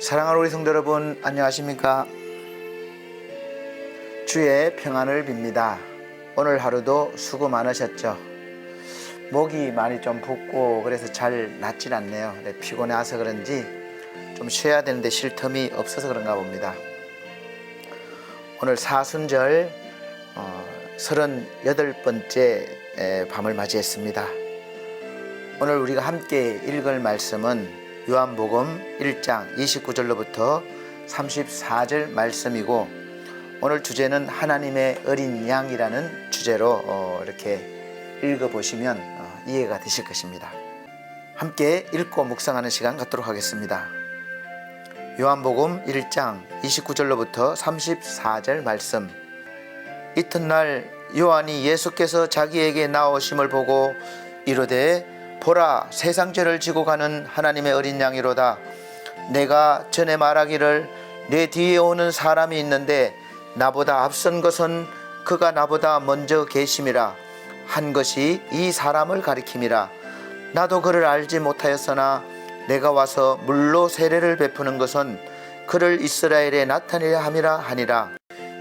사랑하는 우리 성도 여러분, 안녕하십니까? 주의 평안을 빕니다. 오늘 하루도 수고 많으셨죠? 목이 많이 좀 붓고 그래서 잘 낫질 않네요. 피곤해서 그런지 좀 쉬어야 되는데 쉴 틈이 없어서 그런가 봅니다. 오늘 사순절 38번째 밤을 맞이했습니다. 오늘 우리가 함께 읽을 말씀은 요한복음 1장 29절로부터 34절 말씀이고, 오늘 주제는 하나님의 어린 양이라는 주제로 이렇게 읽어보시면 이해가 되실 것입니다. 함께 읽고 묵상하는 시간 갖도록 하겠습니다. 요한복음 1장 29절로부터 34절 말씀. 이튿날 요한이 예수께서 자기에게 나오심을 보고 이르되, 보라, 세상 죄를 지고 가는 하나님의 어린 양이로다. 내가 전에 말하기를 내 뒤에 오는 사람이 있는데 나보다 앞선 것은 그가 나보다 먼저 계심이라 한 것이 이 사람을 가리킴이라. 나도 그를 알지 못하였으나 내가 와서 물로 세례를 베푸는 것은 그를 이스라엘에 나타내려 함이라 하니라.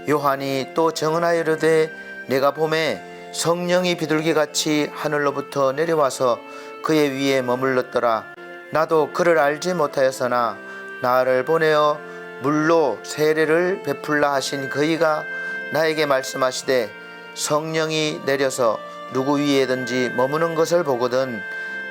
요한이 또 증언하여 이르되, 내가 보매 성령이 비둘기같이 하늘로부터 내려와서 그의 위에 머물렀더라. 나도 그를 알지 못하였으나 나를 보내어 물로 세례를 베풀라 하신 그이가 나에게 말씀하시되, 성령이 내려서 누구 위에든지 머무는 것을 보거든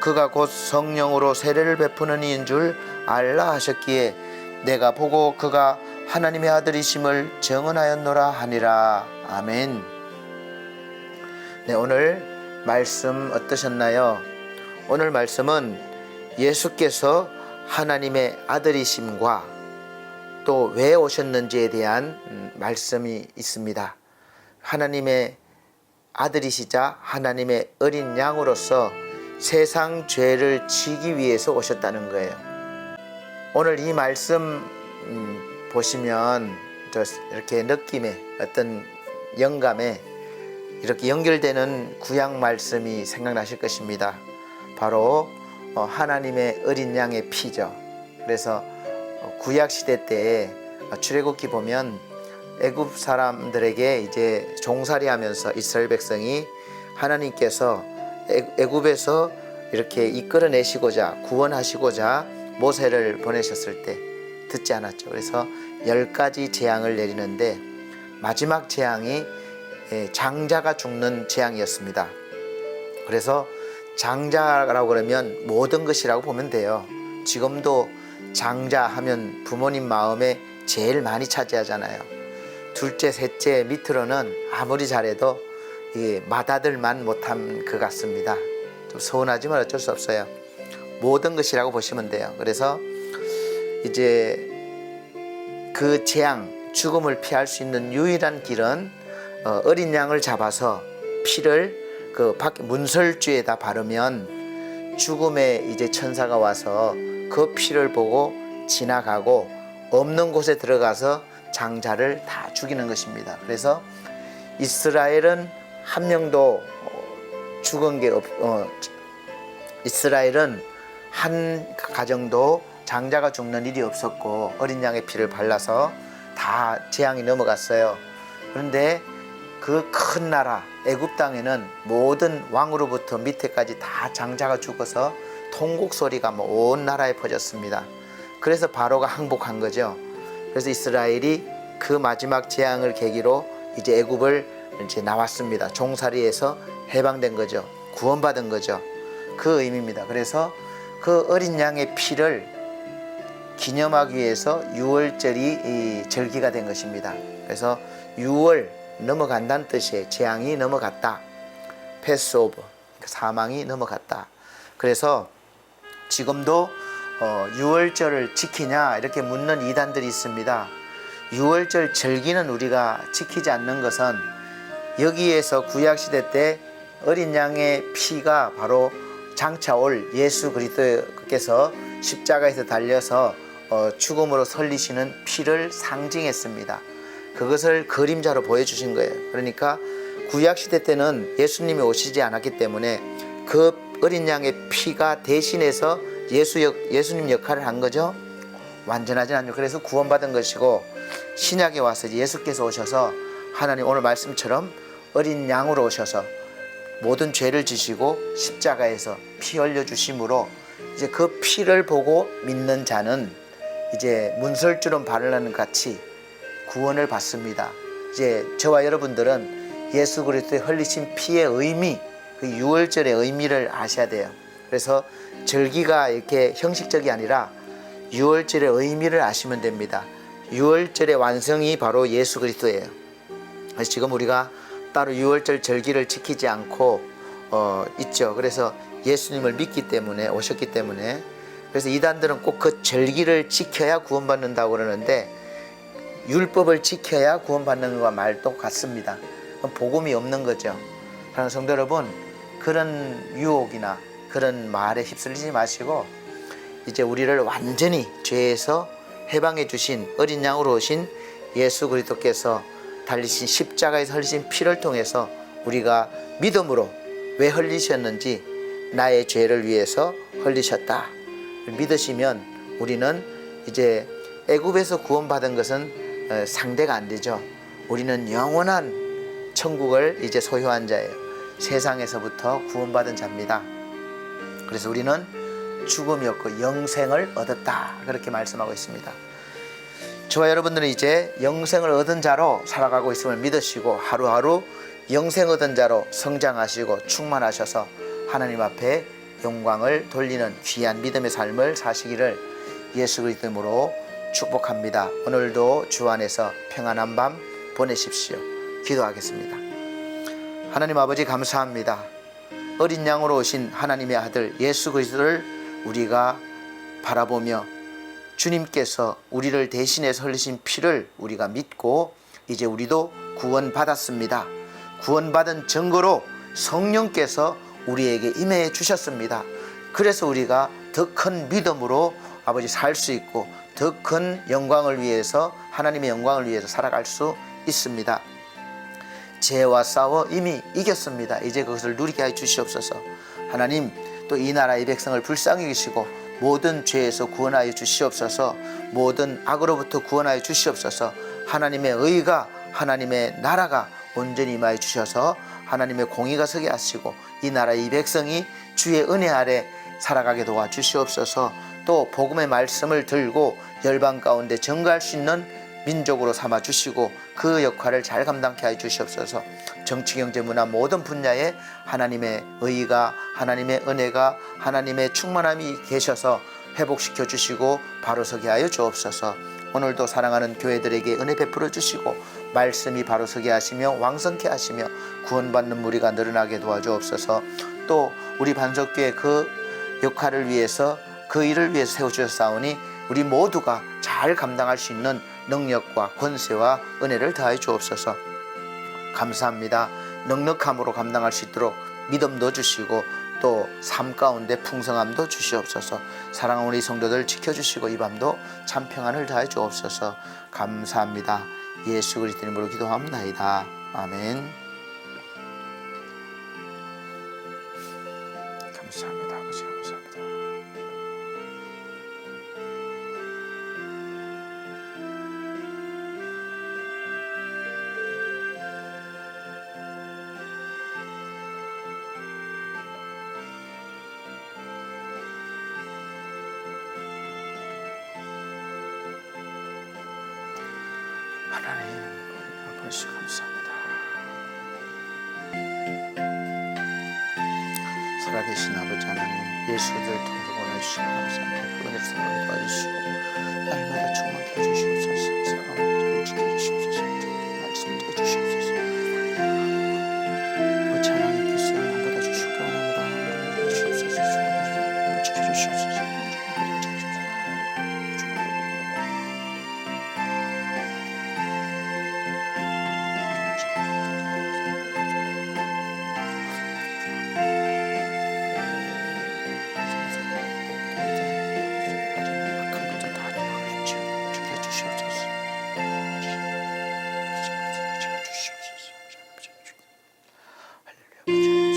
그가 곧 성령으로 세례를 베푸는 이인 줄 알라 하셨기에 내가 보고 그가 하나님의 아들이심을 증언하였노라 하니라. 아멘. 네, 오늘 말씀 어떠셨나요? 오늘 말씀은 예수께서 하나님의 아들이심과 또 왜 오셨는지에 대한 말씀이 있습니다. 하나님의 아들이시자 하나님의 어린 양으로서 세상 죄를 지기 위해서 오셨다는 거예요. 오늘 이 말씀 보시면 이렇게 느낌에 어떤 영감에 이렇게 연결되는 구약 말씀이 생각나실 것입니다. 바로 하나님의 어린 양의 피죠. 그래서 구약 시대 때 출애굽기 보면 애굽 사람들에게 이제 종살이하면서 이스라엘 백성이 하나님께서 애굽에서 이렇게 이끌어내시고자 구원하시고자 모세를 보내셨을 때 듣지 않았죠. 그래서 10가지 재앙을 내리는데 마지막 재앙이 장자가 죽는 재앙이었습니다. 그래서 장자라고 그러면 모든 것이라고 보면 돼요. 지금도 장자 하면 부모님 마음에 제일 많이 차지하잖아요. 둘째, 셋째 밑으로는 아무리 잘해도 맏아들만 못한 것 같습니다. 좀 서운하지만 어쩔 수 없어요. 모든 것이라고 보시면 돼요. 그래서 이제 그 재앙, 죽음을 피할 수 있는 유일한 길은 어린 양을 잡아서 피를 그 문설주에다 바르면 죽음의 이제 천사가 와서 그 피를 보고 지나가고 없는 곳에 들어가서 장자를 다 죽이는 것입니다. 그래서 이스라엘은 한 명도 죽은 게 이스라엘은 한 가정도 장자가 죽는 일이 없었고 어린 양의 피를 발라서 다 재앙이 넘어갔어요. 그런데 그 큰 나라 애굽 땅에는 모든 왕으로부터 밑에까지 다 장자가 죽어서 통곡 소리가 온 나라에 퍼졌습니다. 그래서 바로가 항복한 거죠. 그래서 이스라엘이 그 마지막 재앙을 계기로 이제 애굽을 이제 나왔습니다. 종살이에서 해방된 거죠. 구원받은 거죠. 그 의미입니다. 그래서 그 어린 양의 피를 기념하기 위해서 6월절이 절기가 된 것입니다. 그래서 6월 넘어간다는 뜻이에요. 재앙이 넘어갔다. 패스오버, 사망이 넘어갔다. 그래서 지금도 6월절을 지키냐 이렇게 묻는 이단들이 있습니다. 6월절 절기는 우리가 지키지 않는 것은 여기에서 구약시대 때 어린 양의 피가 바로 장차 올 예수 그리스도께서 십자가에서 달려서 죽음으로 설리시는 피를 상징했습니다. 그것을 그림자로 보여주신 거예요. 그러니까 구약시대 때는 예수님이 오시지 않았기 때문에 그 어린 양의 피가 대신해서 예수님 역할을 한 거죠. 완전하진 않죠. 그래서 구원받은 것이고, 신약에 와서 예수께서 오셔서 하나님 오늘 말씀처럼 어린 양으로 오셔서 모든 죄를 지시고 십자가에서 피 흘려 주심으로 이제 그 피를 보고 믿는 자는 이제 문설주름 바르는 같이 구원을 받습니다. 이제 저와 여러분들은 예수 그리스도의 흘리신 피의 의미, 그 유월절의 의미를 아셔야 돼요. 그래서 절기가 이렇게 형식적이 아니라 유월절의 의미를 아시면 됩니다. 유월절의 완성이 바로 예수 그리스도예요. 그래서 지금 우리가 따로 유월절 절기를 지키지 않고 있죠. 그래서 예수님을 믿기 때문에, 오셨기 때문에. 그래서 이단들은 꼭 그 절기를 지켜야 구원받는다고 그러는데, 율법을 지켜야 구원받는 것과 말도 같습니다. 그럼 복음이 없는 거죠. 사랑하는 성도 여러분, 그런 유혹이나 그런 말에 휩쓸리지 마시고 이제 우리를 완전히 죄에서 해방해 주신 어린 양으로 오신 예수 그리스도께서 달리신 십자가에서 흘리신 피를 통해서 우리가 믿음으로 왜 흘리셨는지, 나의 죄를 위해서 흘리셨다 믿으시면 우리는 이제 애굽에서 구원받은 것은 상대가 안 되죠. 우리는 영원한 천국을 이제 소유한 자예요. 세상에서부터 구원받은 자입니다. 그래서 우리는 죽음이 없고 영생을 얻었다, 그렇게 말씀하고 있습니다. 저와 여러분들은 이제 영생을 얻은 자로 살아가고 있음을 믿으시고 하루하루 영생 얻은 자로 성장하시고 충만하셔서 하나님 앞에 영광을 돌리는 귀한 믿음의 삶을 사시기를 예수 그리스도 이름으로 축복합니다. 오늘도 주 안에서 평안한 밤 보내십시오. 기도하겠습니다. 하나님 아버지, 감사합니다. 어린 양으로 오신 하나님의 아들 예수 그리스도를 우리가 바라보며 주님께서 우리를 대신해서 흘리신 피를 우리가 믿고 이제 우리도 구원받았습니다. 구원받은 증거로 성령께서 우리에게 임해 주셨습니다. 그래서 우리가 더 큰 믿음으로 아버지 살 수 있고 더 큰 영광을 위해서, 하나님의 영광을 위해서 살아갈 수 있습니다. 죄와 싸워 이미 이겼습니다. 이제 그것을 누리게 해 주시옵소서. 하나님, 또 이 나라의 백성을 불쌍히 여기시고 모든 죄에서 구원하여 주시옵소서. 모든 악으로부터 구원하여 주시옵소서. 하나님의 의가, 하나님의 나라가 온전히 임하여 주셔서 하나님의 공의가 서게 하시고 이 나라의 이 백성이 주의 은혜 아래 살아가게 도와주시옵소서. 또 복음의 말씀을 들고 열방 가운데 증거할 수 있는 민족으로 삼아 주시고 그 역할을 잘 감당케 하여 주시옵소서. 정치, 경제, 문화 모든 분야에 하나님의 의가, 하나님의 은혜가, 하나님의 충만함이 계셔서 회복시켜 주시고 바로 서게 하여 주옵소서. 오늘도 사랑하는 교회들에게 은혜 베풀어 주시고 말씀이 바로 서게 하시며 왕성케 하시며 구원받는 무리가 늘어나게 도와주옵소서. 또 우리 반석교회 그 역할을 위해서, 그 일을 위해서 세워주셨사오니 우리 모두가 잘 감당할 수 있는 능력과 권세와 은혜를 더하여 주옵소서. 감사합니다. 넉넉함으로 감당할 수 있도록 믿음도 주시고 또 삶 가운데 풍성함도 주시옵소서. 사랑하는 우리 성도들 지켜주시고 이 밤도 참 평안을 더하여 주옵소서. 감사합니다. 예수 그리스도 이름으로 기도합나이다. 아멘. 감사합니다. 아버지, 감사합니다. 하나님, 아버지 감사합니다. 살아계신 아버지 하나님, 예수를 통해 보내주시고 감사합니다. 그 은혜를 사랑을 도와주시고 날마다 충만케 해주시옵소서. 사랑을 지켜주시옵소서. 말씀 들어주시옵소서. 어찌 하나님께서 영광 받아주시고 원합니다. 하나님 주시옵소서. 지켜주시옵소서. 할렐루야.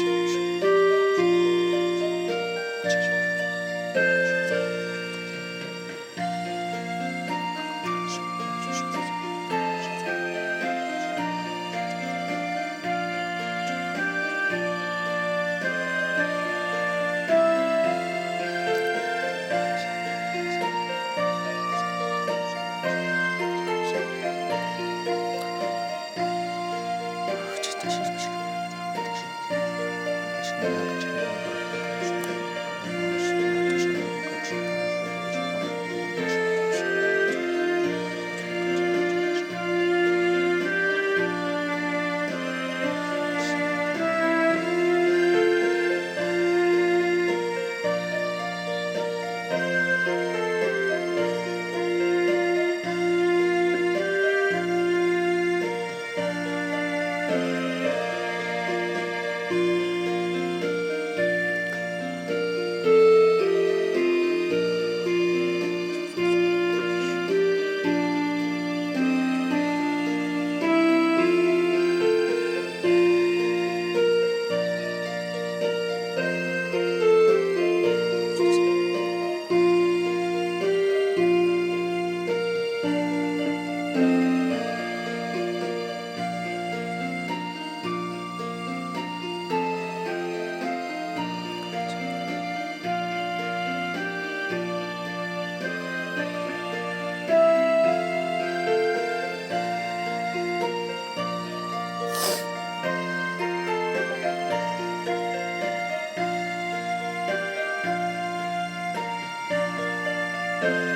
네.